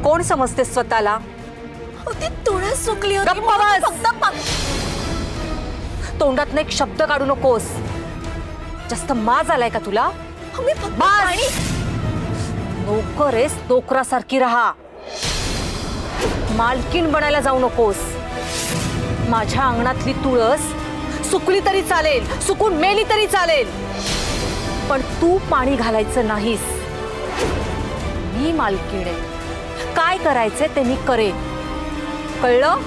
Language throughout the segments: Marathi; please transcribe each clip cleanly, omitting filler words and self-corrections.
कोण समजते स्वतःला? ती तुळस सुकली होती. गप्प बस. फक्त तोंडातनं एक शब्द काढू नकोस. जास्त माज आलाय का तुला? मी फक्त बस. पाणी. नोकर आहेस, नोकरासारखी राहा. मालकीण बनायला जाऊ नकोस. माझ्या अंगणातली तुळस सुकली तरी चालेल, सुकून मेली तरी चालेल, पण तू पाणी घालायचं नाहीस. मी मालकीण आहे. काय करायचे ते मी करेन. कळलं?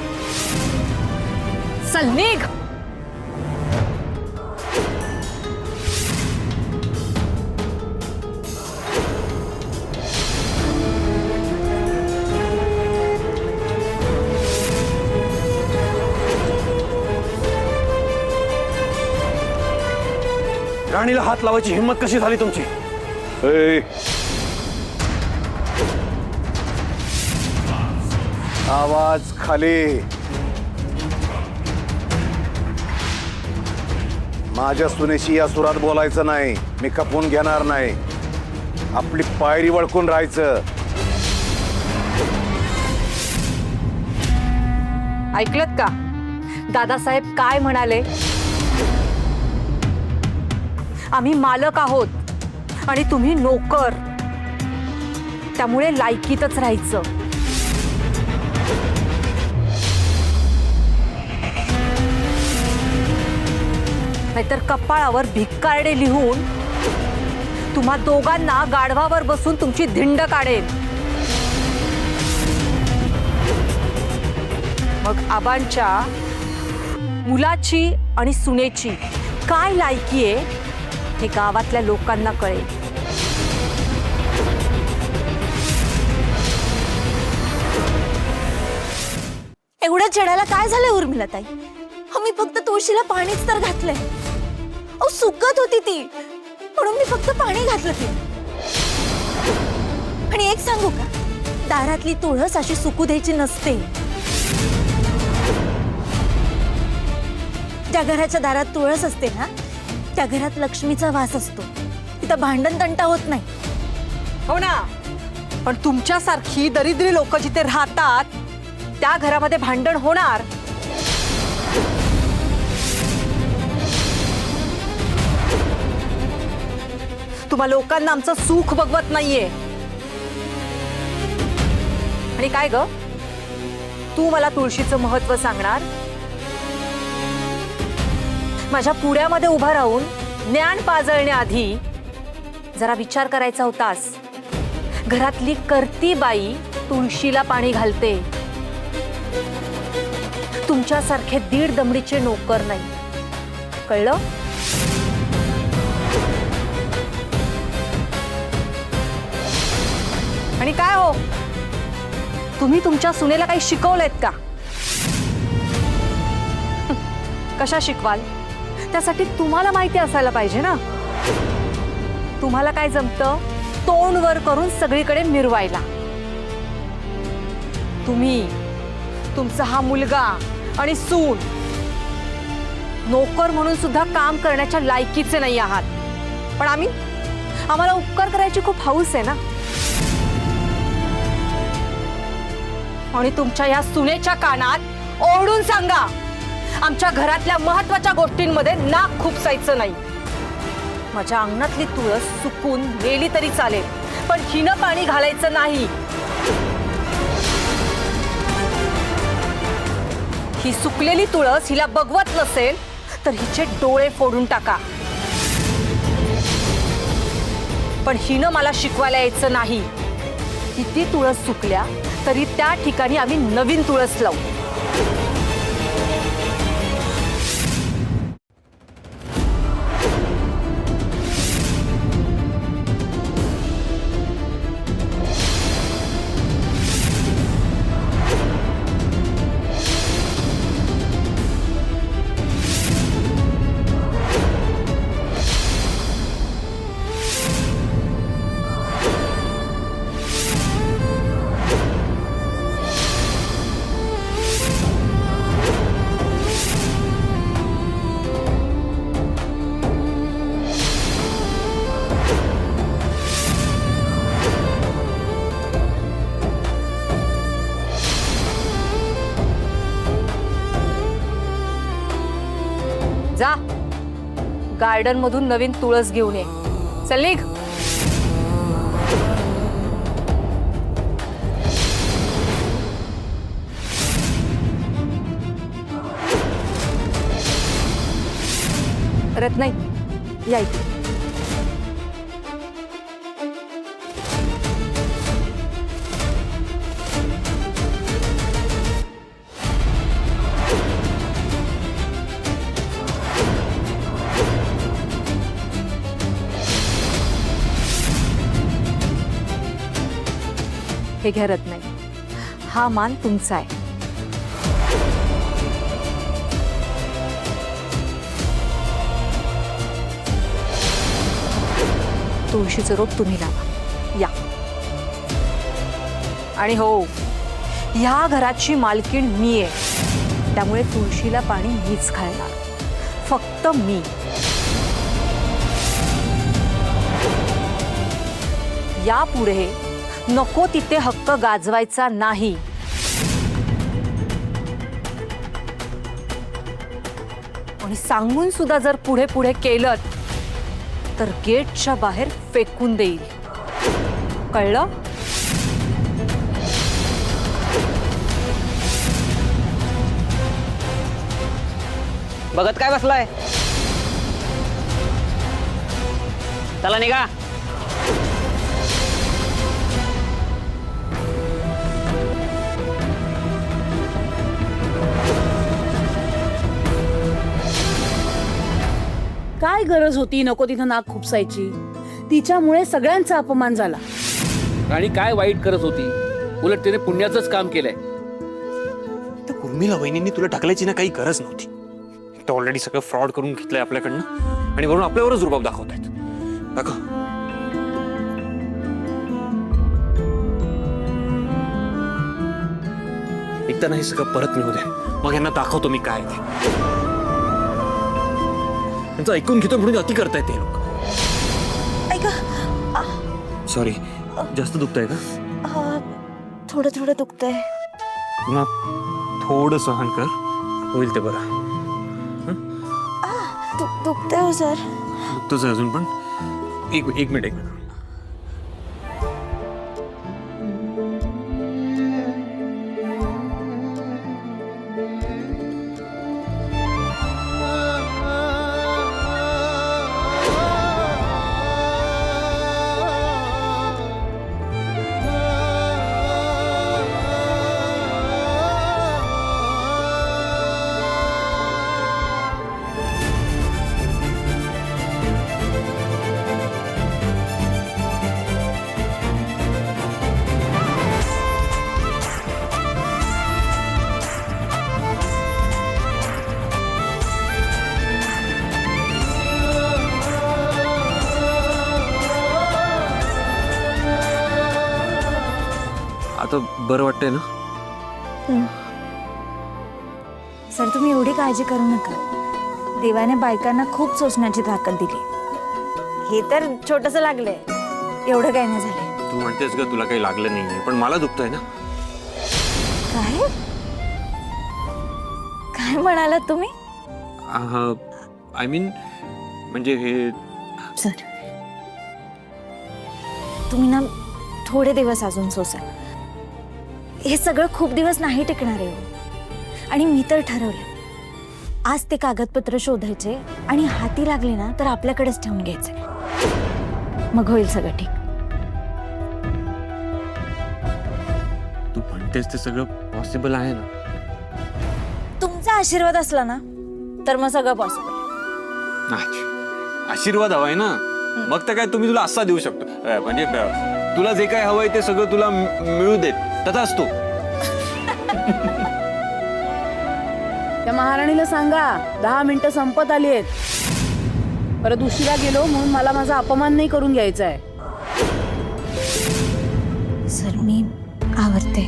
चल निघ. राणीला हात लावायची हिम्मत कशी झाली तुमची? आवाज खाली. माझ्या सुनेशी या सुरात बोलायचं नाही. मी खपवून घेणार नाही. आपली पायरी वळकून राहायचं. ऐकलत का दादासाहेब काय म्हणाले? आम्ही मालक आहोत आणि तुम्ही नोकर. त्यामुळे लायकीतच राहायचं. नाहीतर कपाळावर भिक्कारडे लिहून तुम्हा दोघांना गाढवावर बसून तुमची धिंड काढेल. मग आबांच्या मुलाची आणि सुनेची काय लायकी आहे हे गावातल्या लोकांना कळेल. एवढ्या चढायला काय झालंय उर्मिलाताई? मी फक्त तुळशीला पाणीच तर घातलंय. सुकत होती ती, म्हणून मी फक्त पाणी घातलं ती. आणि एक सांगू का, दारातली तुळस अशी सुकू द्यायची नसते. ज्या घराच्या दारात तुळस असते ना, त्या घरात लक्ष्मीचा वास असतो. तिथं भांडण तंटा होत नाही. हो ना, पण तुमच्यासारखी दरिद्री लोक जिथे राहतात त्या घरामध्ये भांडण होणार. तुम्हा लोकांना आमचं सुख बघवत नाहीये. आणि काय ग, तू मला तुळशीचं महत्व सांगणार? माझ्या पुढ्यामध्ये उभा राहून ज्ञान पाजळण्याआधी जरा विचार करायचा होतास. घरातली करती बाई तुळशीला पाणी घालते. तुमच्यासारखे दीड दमडीचे नोकर नाही. कळलं? आणि काय हो, तुम्ही तुमच्या सुनेला काही शिकवलंत का? कशा शिकवाल? त्यासाठी तुम्हाला माहिती असायला पाहिजे ना. तुम्हाला काय जमतं? तोंड वर करून सगळीकडे मिरवायला. तुम्ही, तुमचा हा मुलगा आणि सून नोकर म्हणून सुद्धा काम करण्याच्या लायकीचे नाही आहात. पण आम्हाला उपकार करायची खूप हौस आहे ना. आणि तुमच्या या सुनेच्या कानात ओरडून सांगा, आमच्या घरातल्या महत्वाच्या गोष्टींमध्ये नाक खुपसायचं नाही. माझ्या अंगणातली तुळस सुकून गेली तरी चालेल, पण हिनं पाणी घालायचं नाही. ही सुकलेली तुळस हिला बघवत नसेल तर हिचे डोळे फोडून टाका. पण हिनं मला शिकवायला यायचं नाही. किती तुळस सुकल्या तरी त्या ठिकाणी आम्ही नवीन तुळस लावू. जा गार्डन मधून नवीन तुळस घेऊन ये. चल निघ. रत्नाई या इथे. हे घ्या रत्नाई, हा मान तुमचा आहे. तुळशीचं रोप तुम्ही लावा. या. आणि हो, ह्या घराची मालकीण मी आहे, त्यामुळे तुळशीला पाणी मीच घालणार, फक्त मी. यापुढे नको तिथे हक्क गाजवायचा नाही. आणि सांगून सुद्धा जर पुढे पुढे केलं तर गेटच्या बाहेर फेकून देईल. कळलं? बघत काय बसलाय? चला निघा. काय गरज होती नको तिथं नाक खुपसायची? तिच्यामुळे सगळ्यांचा अपमान झाला. राणी काय वाईट करत होती? उलट तिने पुण्याचंच काम केलंय. त्या उर्मिला वहिनींनी तुला ढकलायची ना काही गरज नव्हती. तर ऑलरेडी सगळं फ्रॉड करून घेतलंय आपल्याकडनं आणि वरून आपल्यावरच रुबाब दाखवतायत. दाखव. एकदा नाही सगळं परत मिळू दे, मग यांना दाखवतो मी काय ते. त्यांचं ऐकून घेतो म्हणून अति करतायत ते लोक. ऐका, सॉरी, जास्त दुखतंय का? थोडं थोडं दुखतंय. ना थोडं सहन कर, होईल ते बरं. दुखतंय हो सर. दुखतंच अजून पण. एक मिनिट. आता बरं वाटतंय ना? सर तुम्ही एवढी काळजी करू नका. देवाने बायकांना खूप सोसण्याची ताकद दिली. हे तर छोटस लागलंय, एवढं काय नाही झालंय. तू म्हणतेस का तुला काही लागलं नाहीये, पण मला दुखतंय ना. काय काय म्हणालात तुम्ही? आय मीन म्हणजे हे सर तुम्ही ना थोडे दिवस अजून सोसा. हे सगळं खूप दिवस नाही टिकणार आहे हो. आणि मी तर ठरवलं, आज ते कागदपत्र शोधायचे आणि हाती लागले ना तर आपल्याकडेच ठेवून घ्यायचे, मग होईल सगळं ठीक. तू म्हणतेस ते सगळं पॉसिबल आहे ना? तुमचा आशीर्वाद असला ना तर मग सगळं पॉसिबल. नाही, आशीर्वाद हवाय ना, मग तर काय तुम्ही तुला असा देऊ शकतो. म्हणजे तुला जे काय हवंय ते सगळं तुला मिळू देत, तसा असतो. त्या महाराणीला सांगा 10 मिनिटं संपत आली आहेत. परत उशिरा गेलो म्हणून मला माझा अपमान नाही करून घ्यायचा आहे. सर मी आवडते.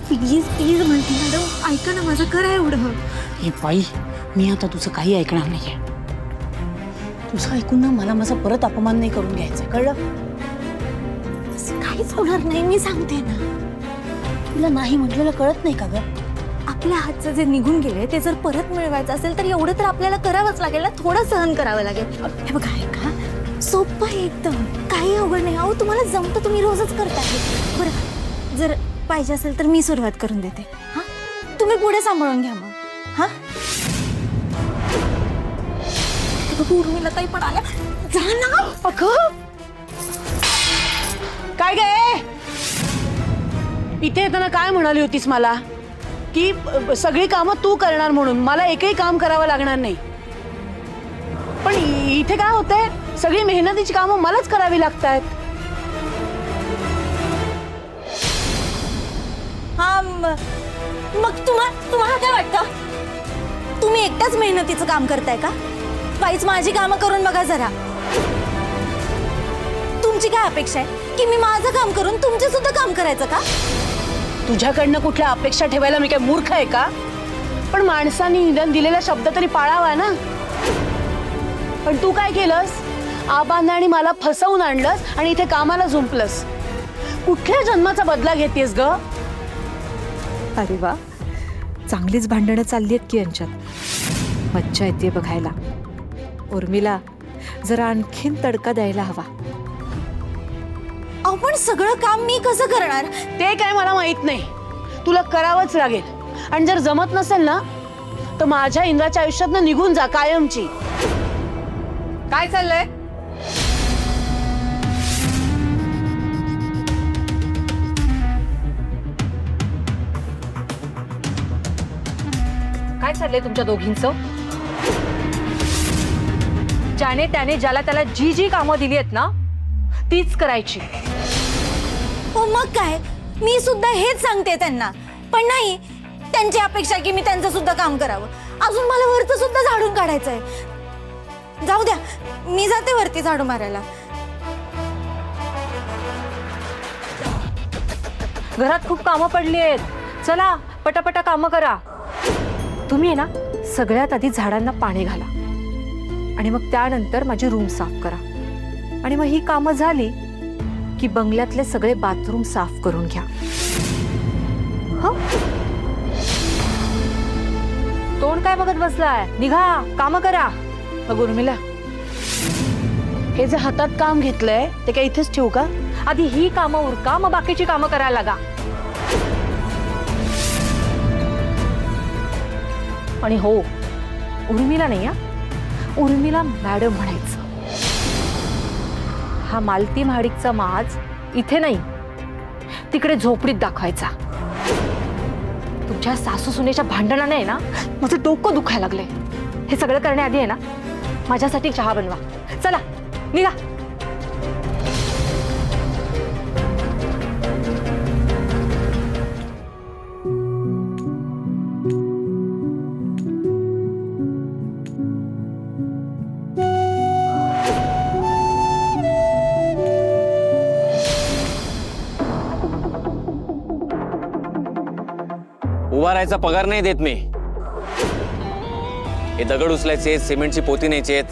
प्लीज प्लीज म्हणते मॅडम, ऐका ना माझं, करा एवढं. हे बाई, मी आता तुझं काही ऐकणार नाहीये. तुझं ऐकून ना मला माझा परत अपमान नाही करून घ्यायचा, कळलं? काहीच होणार नाही, मी सांगते ना. तुला नाही म्हटलेलं कळत नाही का ग? आपल्या हातचं जे निघून गेले ते जर परत मिळवायचं असेल तर एवढं तर आपल्याला करावंच लागेल ना, थोडं सहन करावं लागेल. हे बघा ऐका, सोपं आहे एकदम, काही अवघड नाही. अहो तुम्हाला जमतं, तुम्ही रोजच करताय. बरं जर पाहिजे असेल तर मी सुरुवात करून देते. हा तुम्ही पुढे सांभाळून घ्या मग. हा उर्मिला ताई पण आल्या, जा ना. अगं काय गे, इथे येताना काय म्हणाली होतीस मला की सगळी कामं तू करणार म्हणून, मला एकही काम करावं लागणार नाही. पण इथे काय होतंय, सगळी मेहनतीची कामं मलाच करावी लागतात. हा मग तुम्हाला काय वाटतं, तुम्ही एकटाच मेहनतीचं काम करताय का? बाईच माझी कामं करून बघा जरा. तुमची काय अपेक्षा आहे की मी माझं काम करून तुमचे सुद्धा काम करायचं का? तुझ्याकडनं कुठल्या अपेक्षा ठेवायला मी काय मूर्ख आहे का? पण माणसाने निदान दिलेला शब्द तरी पाळावा ना. पण तू काय केलंस, आबांना आणि मला फसवून आणलंस आणि इथे कामाला झुंपलंस. कुठल्या जन्माचा बदला घेतेस ग? अरे वा, चांगलीच भांडणं चालली आहेत की यांच्यात. मज्जा येते बघायला. उर्मिला, जरा आणखीन तडका द्यायला हवा. अहो पण सगळं काम मी कसं करणार? ते काय मला माहित नाही, तुला करावंच लागेल. आणि जर जमत नसेल ना तर माझ्या इंद्राच्या आयुष्यातनं निघून जा कायमची. काय चाललंय? काय चाललंय तुमच्या दोघींचं? ज्याने त्याने ज्याला त्याला जी जी कामं दिली आहेत ना तीच करायची. हो मग काय, मी सुद्धा हेच सांगते त्यांना. पण नाही, त्यांची अपेक्षा की मी त्यांचं सुद्धा काम करावं. अजून मला वरचं सुद्धा झाडून काढायचंय. जाऊ द्या, मी जाते वरती झाडू मारायला. घरात खूप कामं पडली आहेत. चला पटापटा कामं करा. तुम्ही ना सगळ्यात आधी झाडांना पाणी घाला आणि मग त्यानंतर माझी रूम साफ करा. आणि मग ही कामं झाली की बंगल्यातले सगळे बाथरूम साफ करून घ्या. हो, तोंड काय बघत बसलाय? निघा, कामं करा. मग उर्मिला, हे जे हातात काम घेतलंय ते काय इथेच ठेवू का? आधी ही कामं उरका, मग बाकीची कामं करायला लागा. आणि हो, उर्मिला नाही हा, उर्मिला मॅडम म्हणायचं. हा मालती महाडिकचा माज इथे नाही, तिकडे झोपडीत दाखवायचा. तुमच्या सासू सुनेच्या भांडणाने आहे ना माझं डोकं दुखायला लागलंय. हे सगळं करण्याआधी आहे ना माझ्यासाठी चहा बनवा. चला निघा. उभा राहायचा पगार नाही देत मी. हे दगड उचलायचे, सिमेंटची पोती न्यायची आहेत.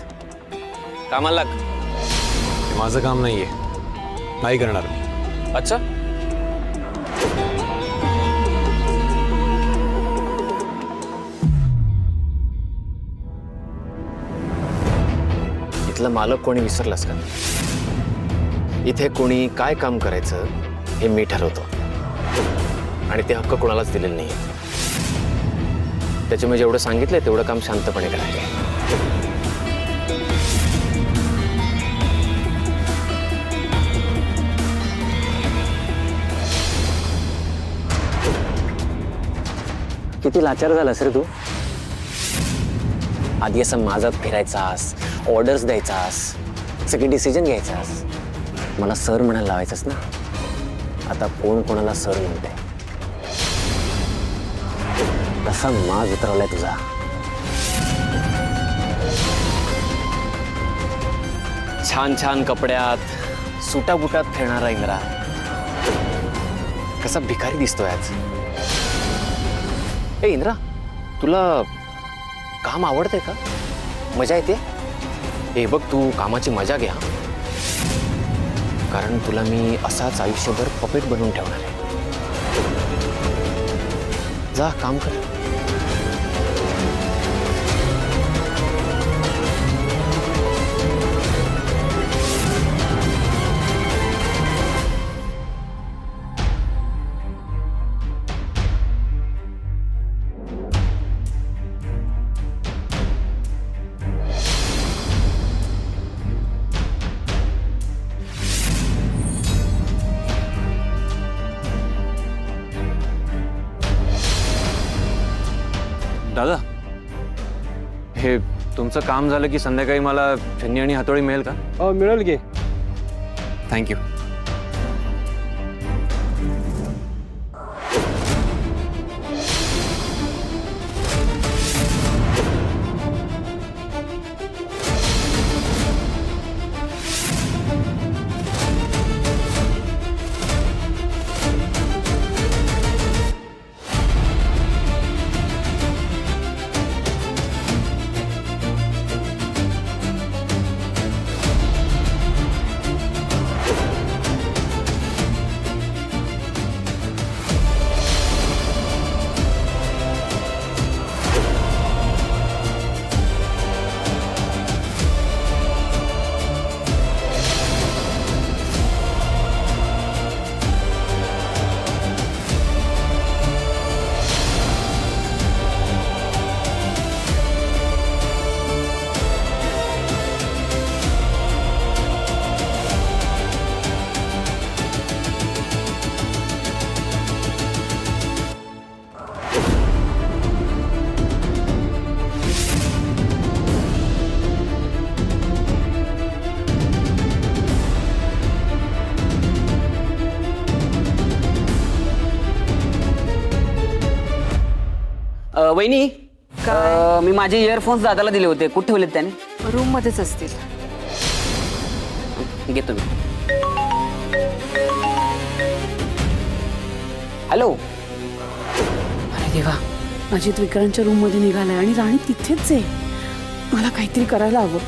कामाला लाग. हे माझं काम नाहीये, नाही करणार मी. अच्छा, इथलं मालक कोणी विसरलास का? इथे कोणी काय काम करायचं हे मी ठरवतो आणि ते हक्क कोणालाच दिलेले नाही. त्याच्यामुळे जेवढं सांगितलंय तेवढं काम शांतपणे करायचं. किती लाचार झालास रे तू. आधी असं माझ्यात फिरायचास, ऑर्डर्स द्यायचास, सगळे डिसिजन घ्यायचास, मला सर म्हणायला लावायचंस ना. आता कोण कोणाला सर म्हणते. कसा माज उतरवलाय तुझा. छान छान कपड्यात, सुटाबुटात फिरणारा इंद्रा कसा भिकारी दिसतोय आज. ए इंद्रा, तुला काम आवडतंय का? मजा येते? हे बघ, तू कामाची मजा घ्या, कारण तुला मी असाच आयुष्यभर पपेट बनवून ठेवणार आहे. जा काम कर. दादा, हे तुमचं काम झालं की संध्याकाळी मला छन्नी आणि हातोडी मिळेल का? मिळेल की. थँक्यू. वहिनी, मी माझे इयरफोन्स दादाला दिले होते. कुठे ठेवलेत त्याने? रूम मध्येच असतील. घेतो मी. हॅलो. अरे देवा, अजित विक्रांतच्या रूम मध्ये निघालाय आणि राणी तिथेच आहे. मला काहीतरी करायला हवं.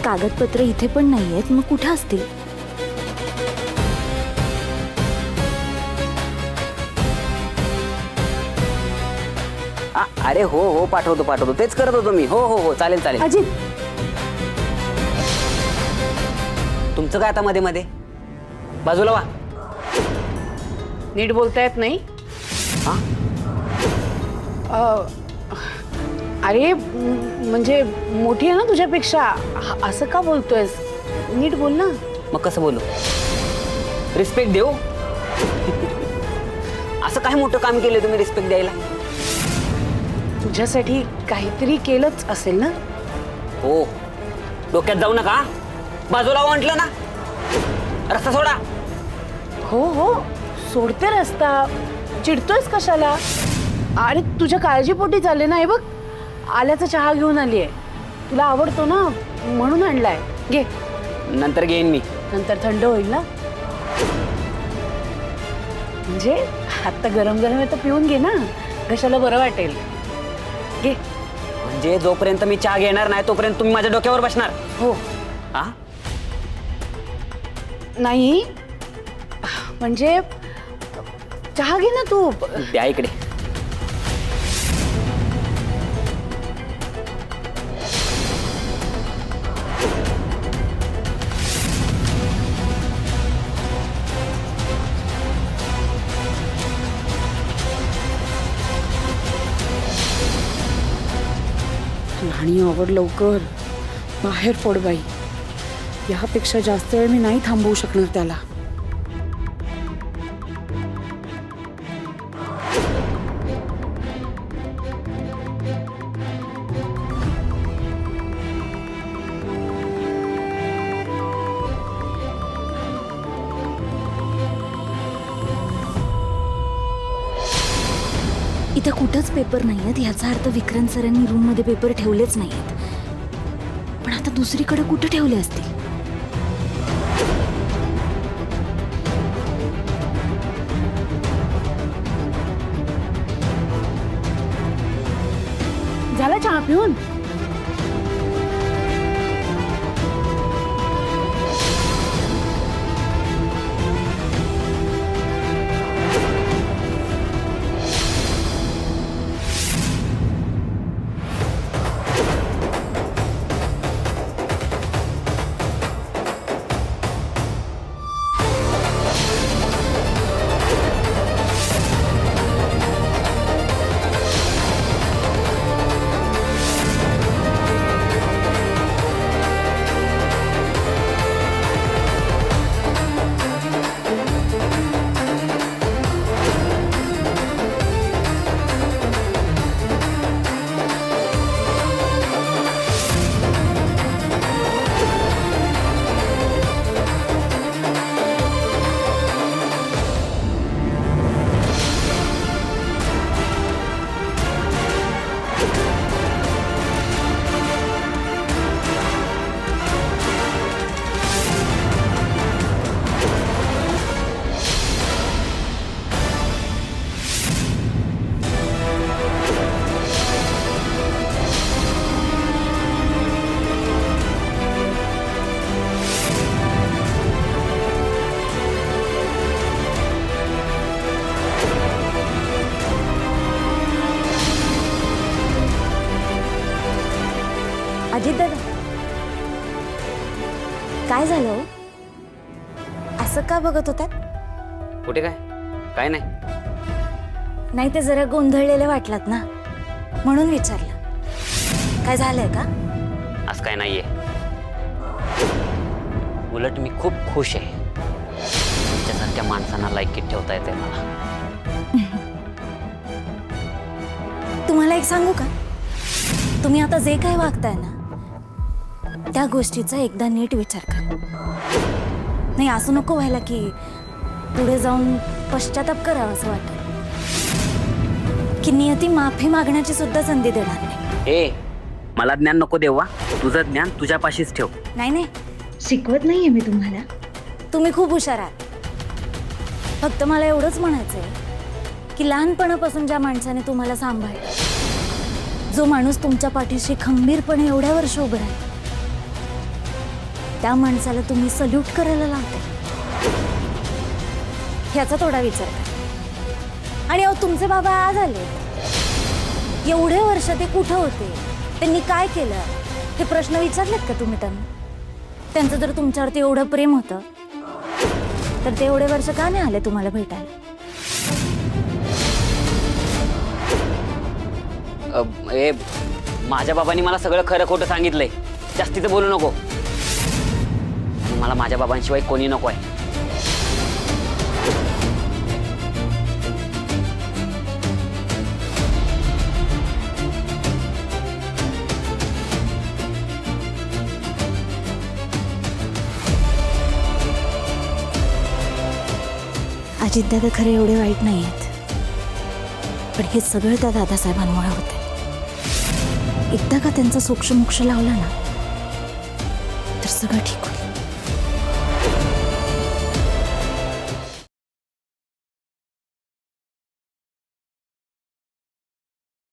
कागदपत्र इथे पण नाहीयेत, मग कुठे असतील? अरे हो हो, पाठवतो. तेच करत होतो मी. हो, चालेल. अजित, तुमचं काय आता मध्ये मध्ये? बाजूला वा. नीट बोलता येत नाही? हा? अरे म्हणजे मोठी आहे ना तुझ्यापेक्षा, असं का बोलतोयस? नीट बोल ना. मग कसं बोलू? रिस्पेक्ट देऊ? असं काय मोठं काम केलं तुम्ही रिस्पेक्ट द्यायला? तुझ्यासाठी काहीतरी केलंच असेल ना? हो. डोक्यात जाऊ नका. बाजूला वा म्हटलं ना. रस्ता सोडा. हो, सोडते रस्ता. चिडतोयस कशाला? अरे तुझ्या काळजीपोटी चालले ना. हे बघ, आल्याचा चहा घेऊन आली आहे. तुला आवडतो ना म्हणून आणलाय. घे. नंतर घेईन मी. नंतर थंड होईल ना. म्हणजे आता गरम गरम आहे तर पिऊन घे ना, घशाला बरं वाटेल. घे. म्हणजे जोपर्यंत मी चहा घेणार नाही तोपर्यंत तुम्ही माझ्या डोक्यावर बसणार? हो. हा? नाही म्हणजे चहा घे ना तू. द्या इकडे. राणी आवर लवकर. बाहेर पड बाई. यापेक्षा जास्त वेळ मी नाही थांबवू शकणार त्याला. इथे कुठंच पेपर नाहीयेत, ह्याचा अर्थ विक्रांत सरांनी रूम मध्ये पेपर ठेवलेच नाहीयेत. पण आता दुसरीकडे कुठे ठेवले असतील? झाला चहा पिऊन? अजित दादा काय झालं हो? असं का बघत होतात? कुठे काय नाही. नाही ते जरा गोंधळलेले वाटलात ना म्हणून विचारलं. काय झालंय का? असं काय नाहीये. उलट मी खूप खुश आहे. तुमच्यासारख्या माणसांना लायकीत ठेवता येते मला. तुम्हाला एक सांगू का? तुम्ही आता जे काय वागताय ना त्या गोष्टीचा एकदा नीट विचार करा. नाही असं नको व्हायला की पुढे जाऊन पश्चाताप करावा असं वाटत की नियती माफी मागण्याची सुद्धा संधी देणार नाही. ए मला ज्ञान नको देवा. तुझं ज्ञान तुझ्यापाशीच ठेव. नाही नाही शिकवत नाहीये मी तुम्हाला. तुम्ही खूप हुशार आहात. फक्त मला एवढंच म्हणायचंय की लहानपणापासून ज्या माणसाने तुम्हाला सांभाळलं, जो माणूस तुमच्या पाठीशी खंबीरपणे एवढ्या वर्ष उभं राहिला, त्या माणसाला तुम्ही सल्यूट करायला लावते. ह्याचा थोडा विचार करा. आणि अहो तुमचे बाबा आज आले. एवढे वर्ष ते कुठं होते, त्यांनी काय केलं, हे प्रश्न विचारलेत का तुम्ही त्यांना? त्यांचं जर तुमच्यावरती एवढं प्रेम होतं तर ते एवढे वर्ष का नाही आले तुम्हाला भेटायला? ए माझ्या बाबांनी मला सगळं खरं खोटं सांगितलंय. जास्तीचं बोलू नको. आणि मला माझ्या बाबांशिवाय कोणी नको आहे. अजितदादा खरे एवढे वाईट नाही आहेत, पण हे सगळं त्या दादासाहेबांमुळे होते. एकदा का त्यांचा सोक्षमोक्ष लावला ना तर सगळं ठीक होतं.